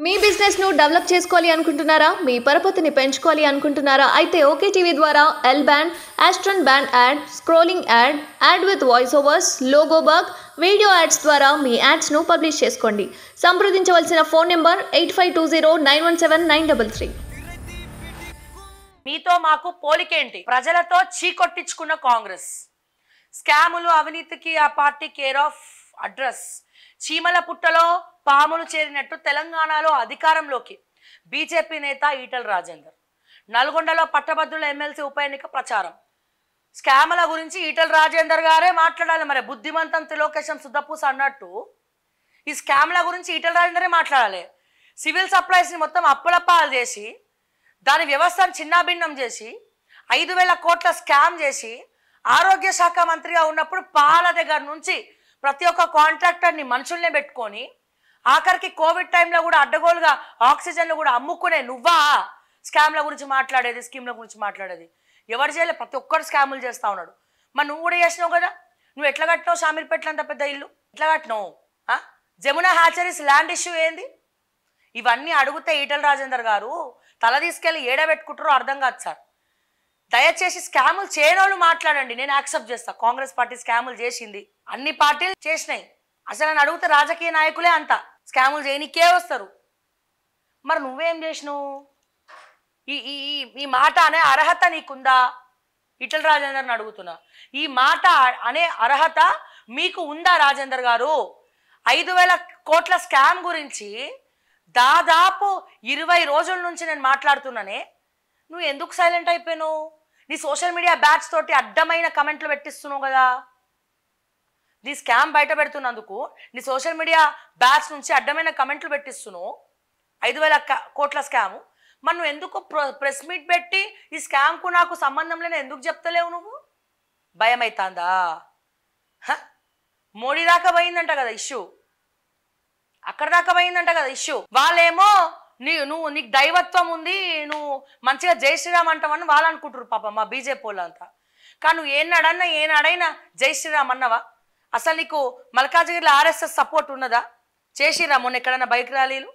మీ business ను develop చేసుకోవాలి అనుకుంటున్నారా? మీ పరపతిని పెంచుకోవాలి అనుకుంటున్నారా? అయితే ఓకే టీవీ ద్వారా L band, Aston band ad, scrolling ad, ad with voice overs, logo bug, video ads ద్వారా మీ యాడ్స్ ను పబ్లిష్ చేసుకోండి. సంప్రదించవలసిన ఫోన్ నెంబర్ 8520917933. మీతో మాకు పోలికేంటి? ప్రజలతో చీకొట్టించుకున్న కాంగ్రెస్, స్కాములు అవినీతికి ఆ పార్టీ కేర్ ఆఫ్ అడ్రస్. చీమల పుట్టలో పాములు చేరినట్టు తెలంగాణలో అధికారంలోకి బీజేపీ నేత ఈటెల రాజేందర్. నల్గొండలో పట్టభద్రుల ఎమ్మెల్సీ ఉప ఎన్నిక ప్రచారం. స్కాముల గురించి ఈటెల రాజేందర్ గారే మాట్లాడాలి. మరి బుద్ధిమంతం త్రిలోకేశం శుద్ధపూస అన్నట్టు ఈ స్కాముల గురించి ఈటెల రాజేందరే మాట్లాడాలి. సివిల్ సప్లైస్ని మొత్తం అప్పులప్పాలు చేసి, దాని వ్యవస్థను చిన్నాభిన్నం చేసి, 5,000 కోట్ల స్కామ్ చేసి, ఆరోగ్య శాఖ మంత్రిగా ఉన్నప్పుడు పాల దగ్గర నుంచి ప్రతి ఒక్క కాంట్రాక్టర్ని మనుషుల్నే పెట్టుకొని, ఆఖరికి కోవిడ్ టైంలో కూడా అడ్డగోలుగా ఆక్సిజన్లు కూడా అమ్ముకునే నువ్వా స్కామ్ల గురించి మాట్లాడేది, స్కీమ్ల గురించి మాట్లాడేది? ఎవరు చేయలే, ప్రతి ఒక్కరు స్కాములు చేస్తూ ఉన్నాడు. మరి నువ్వు కూడా చేసినావు కదా. నువ్వు ఎట్లా కట్టినావు షామీర్పేటలో అంత పెద్ద ఇల్లు? ఎట్లా కట్టినావు? జమునా హ్యాచరీస్ ల్యాండ్ ఇష్యూ ఏంది? ఇవన్నీ అడిగితే ఈటెల రాజేందర్ గారు తల తీసుకెళ్ళి ఏడబెట్టుకుంటారో అర్థం కాదు సార్. దయచేసి స్కాములు చేయనోళ్ళు మాట్లాడండి, నేను యాక్సెప్ట్ చేస్తా. కాంగ్రెస్ పార్టీ స్కాములు చేసింది, అన్ని పార్టీలు చేసినాయి. అసలు అని అడిగితే రాజకీయ నాయకులే అంత స్కాములు చేయనికే వస్తారు. మరి నువ్వేం చేసినావు? ఈ ఈ ఈ మాట అనే అర్హత నీకుందా? ఈటెల రాజేందర్ని అడుగుతున్నా, ఈ మాట అనే అర్హత మీకు ఉందా రాజేందర్ గారు? 5,000 కోట్ల స్కామ్ గురించి దాదాపు 20 రోజుల నుంచి నేను మాట్లాడుతున్నానే, నువ్వు ఎందుకు సైలెంట్ అయిపోయావు? నీ సోషల్ మీడియా బ్యాచ్ తోటి అడ్డమైన కమెంట్లు పెట్టిస్తున్నావు కదా. నీ స్కామ్ బయట పెడుతున్నందుకు నీ సోషల్ మీడియా బ్యాచ్ నుంచి అడ్డమైన కమెంట్లు పెట్టిస్తున్నావు. 5,000 కోట్ల స్కాము. మరి నువ్వు ఎందుకు ప్రెస్ మీట్ పెట్టి ఈ స్కామ్కు నాకు సంబంధం లేని ఎందుకు చెప్తలేవు? నువ్వు భయం అవుతుందా? మోడీ దాకా పోయిందంట కదా ఇష్యూ, అక్కడ దాకా పోయిందంట కదా ఇష్యూ. వాళ్ళేమో నీకు దైవత్వం ఉంది, నువ్వు మంచిగా జై శ్రీరామ్ అంటావని వాళ్ళు అనుకుంటారు పాప మా బీజేపీ వాళ్ళంతా. కానీ నువ్వు ఏనాడైనా జై శ్రీరామ్ అన్నవా? అసలు నీకు మల్కాజ్గిరిలో ఆర్ఎస్ఎస్ సపోర్ట్ ఉన్నదా? చేసిరా మొన్న ఎక్కడన్నా బైక్ ర్యాలీలు?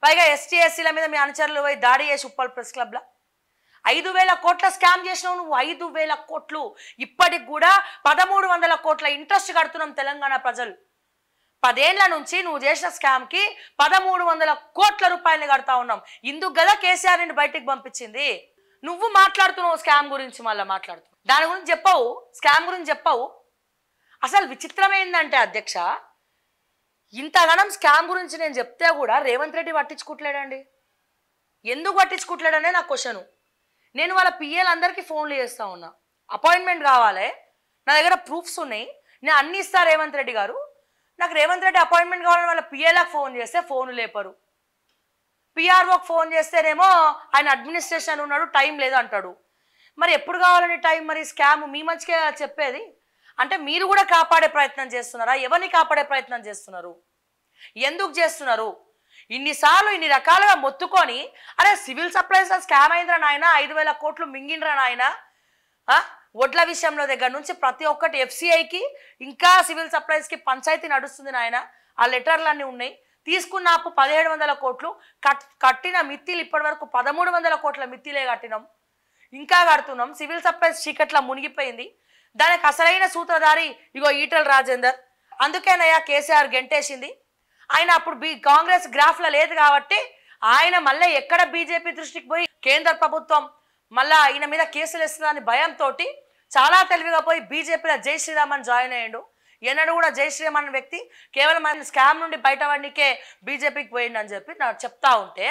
పైగా ఎస్టీ ఎస్సీల మీద మీ అనుచరులు పోయి దాడి చేసి ఉప్పల్ ప్రెస్ క్లబ్లో 5,000 కోట్ల స్కామ్ చేసినావు నువ్వు. 5,000 కోట్లు. ఇప్పటికి కూడా 1,300 కోట్ల ఇంట్రెస్ట్ కడుతున్నాం తెలంగాణ ప్రజలు. 10 ఏళ్ల నుంచి నువ్వు చేసిన స్కామ్కి 1,300 కోట్ల రూపాయలు కడతా ఉన్నాం. ఇందుకు కదా కేసీఆర్ ని బయటికి పంపించింది. నువ్వు మాట్లాడుతున్నావు స్కామ్ గురించి, మళ్ళీ మాట్లాడుతున్నావు దాని గురించి చెప్పావు, స్కామ్ గురించి చెప్పావు. అసలు విచిత్రం ఏంటంటే అధ్యక్ష, ఇంతగానం స్కామ్ గురించి నేను చెప్తే కూడా రేవంత్ రెడ్డి పట్టించుకోవట్లేడండి. ఎందుకు పట్టించుకోవట్లేడనే నా క్వశ్చను. నేను వాళ్ళ పిఏలందరికీ ఫోన్లు చేస్తూ ఉన్నా, అపాయింట్మెంట్ కావాలి, నా దగ్గర ప్రూఫ్స్ ఉన్నాయి, నేను అన్ని ఇస్తా రేవంత్ రెడ్డి గారు, నాకు రేవంత్ రెడ్డి అపాయింట్మెంట్ కావాలని వాళ్ళ పిఏలకు ఫోన్ చేస్తే ఫోన్ లేపరు. పిఆర్ఓకి ఫోన్ చేస్తేనేమో ఆయన అడ్మినిస్ట్రేషన్ ఉన్నాడు, టైం లేదు అంటాడు. మరి ఎప్పుడు కావాలని టైం? మరి స్కామ్ మీ మంచిగా చెప్పేది అంటే మీరు కూడా కాపాడే ప్రయత్నం చేస్తున్నారా? ఎవరిని కాపాడే ప్రయత్నం చేస్తున్నారు? ఎందుకు చేస్తున్నారు? ఇన్నిసార్లు ఇన్ని రకాలుగా మొత్తుకొని, అరే సివిల్ సప్లైస్ స్కామ్ అయిందిరా నాయన, 5,000 కోట్లు మింగిండ్రా నాయన, వడ్ల విషయంలో దగ్గర నుంచి ప్రతి ఒక్కటి ఎఫ్సిఐకి ఇంకా సివిల్ సప్లైస్కి పంచాయతీ నడుస్తుంది నాయన. ఆ లెటర్లన్నీ ఉన్నాయి. తీసుకున్న అప్పు 1,700 కోట్లు, కట్టిన మిత్తిలు ఇప్పటి వరకు 1,300 కోట్ల మిత్తిలే కట్టినాం, ఇంకా కడుతున్నాం. సివిల్ సప్లైస్ చీకట్లా మునిగిపోయింది. దానికి అసలైన సూత్రధారి ఇగో ఈటెల రాజేందర్. అందుకేనయ్యా కేసీఆర్ గెంటేసింది. ఆయన అప్పుడు కాంగ్రెస్ గ్రాఫ్లో లేదు కాబట్టి ఆయన మళ్ళీ ఎక్కడ బీజేపీ దృష్టికి పోయి కేంద్ర ప్రభుత్వం మళ్ళీ ఈయన మీద కేసులు వేస్తుందని భయంతో చాలా తెలివిగా పోయి బీజేపీలో జై శ్రీరామ్ అని జాయిన్ అయ్యాడు. ఎన్నడూ కూడా జై శ్రీరామ్ అన్న వ్యక్తి కేవలం ఆయన స్కామ్ నుండి బయటపడికే బీజేపీకి పోయిందని చెప్పి నాకు చెప్తా ఉంటే,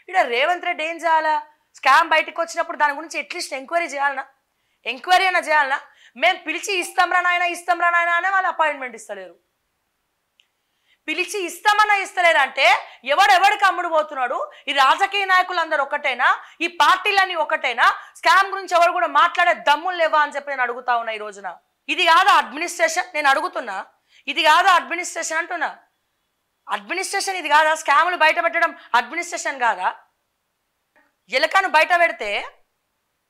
ఇక్కడ రేవంత్ రెడ్డి ఏం చేయాలా? స్కామ్ బయటకు వచ్చినప్పుడు దాని గురించి అట్లీస్ట్ ఎంక్వైరీ చేయాలనా? ఎంక్వైరీ అయినా చేయాలనా? మేము పిలిచి ఇస్తాంరా నాయన అనే వాళ్ళు అపాయింట్మెంట్ ఇస్తలేరు. పిలిచి ఇస్తామన్నా ఇస్తలేరు అంటే ఎవడెవడికి అమ్ముడు పోతున్నాడు? ఈ రాజకీయ నాయకులు అందరు ఒకటేనా? ఈ పార్టీలన్నీ ఒకటేనా? స్కామ్ గురించి ఎవరు కూడా మాట్లాడే దమ్ములు లేవా అని చెప్పి నేను అడుగుతా ఉన్నా ఈ రోజున. ఇది కాదా అడ్మినిస్ట్రేషన్? నేను అడుగుతున్నా, ఇది కాదా అడ్మినిస్ట్రేషన్ అంటున్నా. అడ్మినిస్ట్రేషన్ ఇది కాదా? స్కాములు బయట పెట్టడం అడ్మినిస్ట్రేషన్ కాదా? ఎలకను బయట పెడితే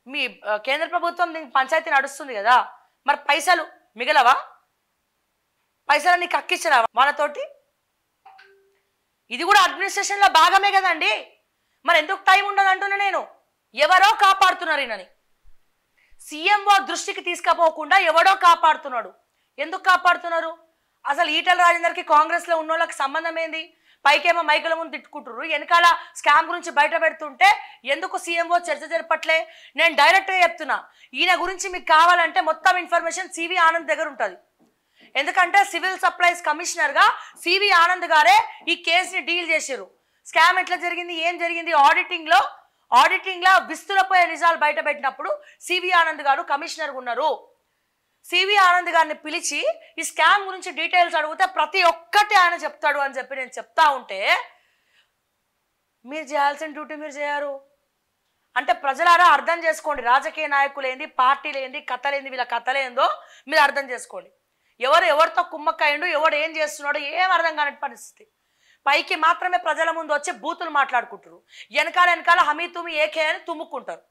మీ కేంద్ర ప్రభుత్వం దీనికి పంచాయతీ నడుస్తుంది కదా, మరి పైసలు మిగలవా? పైసలు నీకు అక్కిచ్చరావా వాళ్ళతోటి? ఇది కూడా అడ్మినిస్ట్రేషన్లో భాగమే కదండి. మరి ఎందుకు టైం ఉండదు అంటున్నా నేను. ఎవరో కాపాడుతున్నారు ఈయనని. సీఎంఓ దృష్టికి తీసుకుపోకుండా ఎవడో కాపాడుతున్నాడు. ఎందుకు కాపాడుతున్నారు? అసలు ఈటల రాజేందర్కి కాంగ్రెస్లో ఉన్న వాళ్ళకి సంబంధం ఏంది? పైకేమో మైకుల ముందు తిట్టుకుంటున్నారు, వెనకాల స్కామ్ గురించి బయట పెడుతుంటే ఎందుకు సీఎంఓ చర్చ జరపట్లే? నేను డైరెక్ట్గా చెప్తున్నా, ఈయన గురించి మీకు కావాలంటే మొత్తం ఇన్ఫర్మేషన్ సివి ఆనంద్ దగ్గర ఉంటుంది. ఎందుకంటే సివిల్ సప్లైస్ కమిషనర్గా సివి ఆనంద్ గారే ఈ కేసుని డీల్ చేశారు. స్కామ్ ఎట్లా జరిగింది, ఏం జరిగింది, ఆడిటింగ్లో విస్తులపోయే నిజాలు బయట పెట్టినప్పుడు సివి ఆనంద్ గారు కమిషనర్గా ఉన్నారు. సివి ఆనంద్ గారిని పిలిచి ఈ స్కామ్ గురించి డీటెయిల్స్ అడిగితే ప్రతి ఒక్కటి ఆయన చెప్తాడు అని చెప్పి నేను చెప్తా ఉంటే మీరు చేయాల్సిన డ్యూటీ మీరు చేయరు. అంటే ప్రజలారా అర్థం చేసుకోండి, రాజకీయ నాయకులు ఏంది, పార్టీలు ఏంది, కథలేంది, వీళ్ళ కథలేందో మీరు అర్థం చేసుకోండి. ఎవరితో కుమ్మక్కయ్యండు, ఎవడు ఏం చేస్తున్నాడో ఏం అర్థం కాని పరిస్థితి. పైకి మాత్రమే ప్రజల ముందు వచ్చి బూతులు మాట్లాడుకుంటారు, వెనకాల హమీ తుమి ఏకే అని తుమ్ముకుంటారు.